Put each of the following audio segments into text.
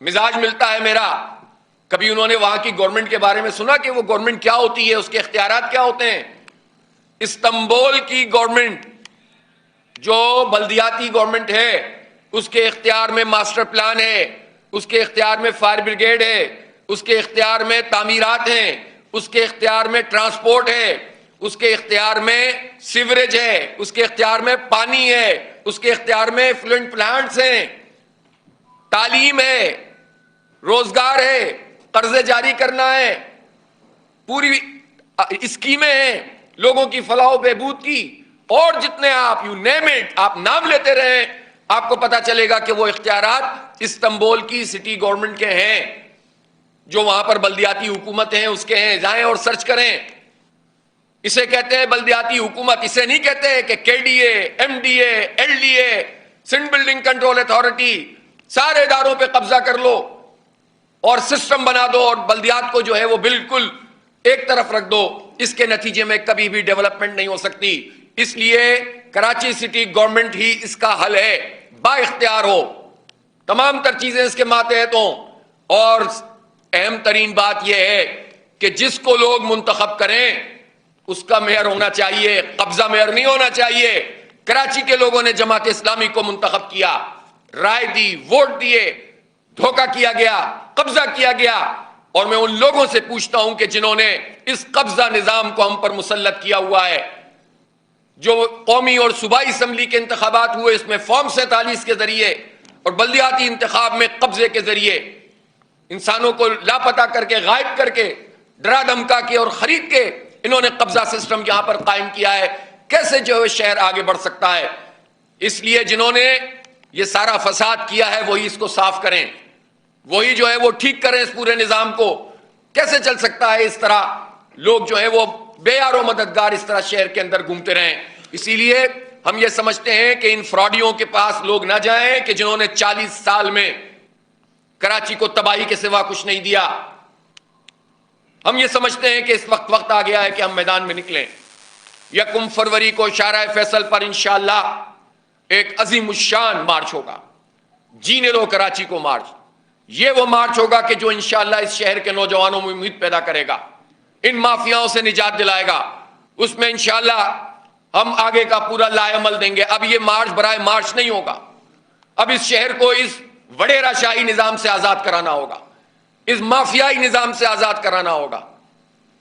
مزاج ملتا ہے میرا. کبھی انہوں نے وہاں کی گورنمنٹ کے بارے میں سنا کہ وہ گورنمنٹ کیا ہوتی ہے, اس کے اختیارات کیا ہوتے ہیں؟ استنبول کی گورنمنٹ جو بلدیاتی گورنمنٹ ہے, اس کے اختیار میں ماسٹر پلان ہے, اس کے اختیار میں فائر بریگیڈ ہے, اس کے اختیار میں تعمیرات ہیں, اس کے اختیار میں ٹرانسپورٹ ہے, اس کے اختیار میں سیوریج ہے, اس کے اختیار میں پانی ہے, اس کے اختیار میں ایفلوئنٹ پلانٹس ہیں, تعلیم ہے, روزگار ہے, قرضے جاری کرنا ہے, پوری اسکیمیں ہیں لوگوں کی فلاح و بہبود کی, اور جتنے آپ یو نیم اٹ آپ نام لیتے رہیں, آپ کو پتا چلے گا کہ وہ اختیارات استنبول کی سٹی گورنمنٹ کے ہیں, جو وہاں پر بلدیاتی حکومت ہیں اس کے ہیں. جائیں اور سرچ کریں. اسے کہتے ہیں بلدیاتی حکومت, اسے نہیں کہتے کہ K D A, M D A, L D A, Sindh building control authority, سارے اداروں پہ قبضہ کر لو اور سسٹم بنا دو اور بلدیات کو جو ہے وہ بالکل ایک طرف رکھ دو. اس کے نتیجے میں کبھی بھی ڈیولپمنٹ نہیں ہو سکتی. اس لیے کراچی سٹی گورنمنٹ ہی اس کا حل ہے, با اختیار ہو, تمام تر چیزیں اس کے ماتحت ہوں. اور اہم ترین بات یہ ہے کہ جس کو لوگ منتخب کریں اس کا میئر ہونا چاہیے, قبضہ میئر نہیں ہونا چاہیے. کراچی کے لوگوں نے جماعت اسلامی کو منتخب کیا, رائے دی, ووٹ دیے, دھوکہ کیا گیا, قبضہ کیا گیا. اور میں ان لوگوں سے پوچھتا ہوں کہ جنہوں نے اس قبضہ نظام کو ہم پر مسلط کیا ہوا ہے, جو قومی اور صوبائی اسمبلی کے انتخابات ہوئے اس میں فارم 47 کے ذریعے اور بلدیاتی انتخاب میں قبضے کے ذریعے انسانوں کو لاپتہ کر کے, غائب کر کے, ڈرا دھمکا کے اور خرید کے انہوں نے قبضہ سسٹم یہاں پر قائم کیا ہے. کیسے جو ہے شہر آگے بڑھ سکتا ہے؟ اس لیے جنہوں نے یہ سارا فساد کیا ہے وہی اس کو صاف کریں, وہی جو ہے وہ ٹھیک کریں اس پورے نظام کو. کیسے چل سکتا ہے اس طرح لوگ جو ہے وہ بے یار و مددگار اس طرح شہر کے اندر گھومتے رہیں؟ اسی لیے ہم یہ سمجھتے ہیں کہ ان فراڈیوں کے پاس لوگ نہ جائیں کہ جنہوں نے 40 سال میں کراچی کو تباہی کے سوا کچھ نہیں دیا. ہم یہ سمجھتے ہیں کہ اس وقت آ گیا ہے کہ ہم میدان میں نکلیں. 1 فروری کو شارع فیصل پر انشاءاللہ ایک عظیم الشان مارچ ہوگا. جینے دو کراچی کو مارچ. یہ وہ مارچ ہوگا کہ جو انشاءاللہ اس شہر کے نوجوانوں میں امید پیدا کرے گا, ان مافیاؤں سے نجات دلائے گا. اس میں انشاءاللہ ہم آگے کا پورا لائے عمل دیں گے. اب یہ مارچ برائے مارچ نہیں ہوگا. اب اس شہر کو اس وڈیرا شاہی نظام سے آزاد کرانا ہوگا, اس مافیائی نظام سے آزاد کرانا ہوگا,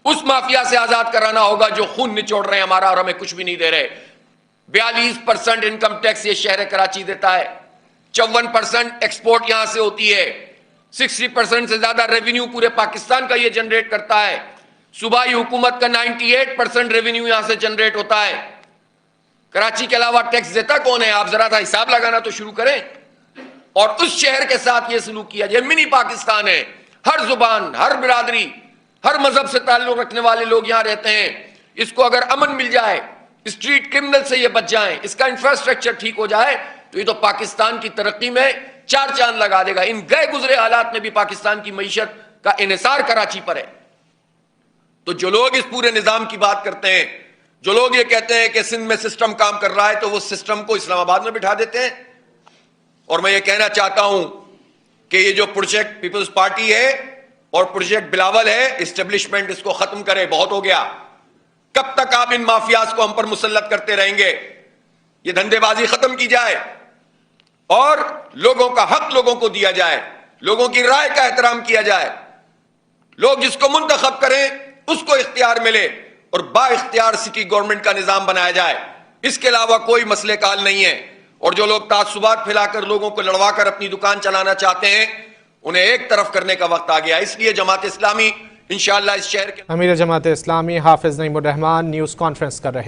اس مافیا سے آزاد کرانا ہوگا جو خون نچوڑ رہے ہیں ہمارا اور ہمیں کچھ بھی نہیں دے رہے. 42% انکم ٹیکس یہ شہر کراچی دیتا ہے, 54% ایکسپورٹ یہاں سے ہوتی ہے, 60% سے زیادہ ریونیو پورے پاکستان کا یہ جنریٹ کرتا ہے. صوبائی حکومت کا 98% ریونیو یہاں سے جنریٹ ہوتا ہے. کراچی کے علاوہ ٹیکس دیتا کون ہے؟ آپ ذرا تھا حساب لگانا تو شروع کریں. اور اس شہر کے ساتھ یہ سلوک کیا جائے. منی پاکستان ہے, ہر زبان, ہر برادری, ہر مذہب سے تعلق رکھنے والے لوگ یہاں رہتے ہیں. اس کو اگر امن مل جائے, اسٹریٹ کرمنل سے یہ بچ جائیں, اس کا انفراسٹرکچر ٹھیک ہو جائے تو یہ تو پاکستان کی ترقی میں 4 چاند لگا دے گا. ان گئے گزرے حالات میں بھی پاکستان کی معیشت کا انحصار کراچی پر ہے. تو جو لوگ اس پورے نظام کی بات کرتے ہیں, جو لوگ یہ کہتے ہیں کہ سندھ میں سسٹم کام کر رہا ہے, تو وہ سسٹم کو اسلام آباد میں بٹھا دیتے ہیں. اور میں یہ کہنا چاہتا ہوں کہ یہ جو پروجیکٹ پیپلز پارٹی ہے اور پروجیکٹ بلاول ہے, اسٹیبلشمنٹ اس کو ختم کرے. بہت ہو گیا. کب تک آپ ان مافیاز کو ہم پر مسلط کرتے رہیں گے؟ یہ دھندے بازی ختم کی جائے اور لوگوں کا حق لوگوں کو دیا جائے, لوگوں کی رائے کا احترام کیا جائے. لوگ جس کو منتخب کریں اس کو اختیار ملے اور با اختیار سٹی گورنمنٹ کا نظام بنایا جائے. اس کے علاوہ کوئی مسئلے کا حل نہیں ہے. اور جو لوگ تعصبات پھیلا کر لوگوں کو لڑوا کر اپنی دکان چلانا چاہتے ہیں, انہیں ایک طرف کرنے کا وقت آ گیا. اس لیے جماعت اسلامی انشاءاللہ اس شہر کے امیر جماعت اسلامی حافظ نعیم الرحمان نیوز کانفرنس کر رہے ہیں.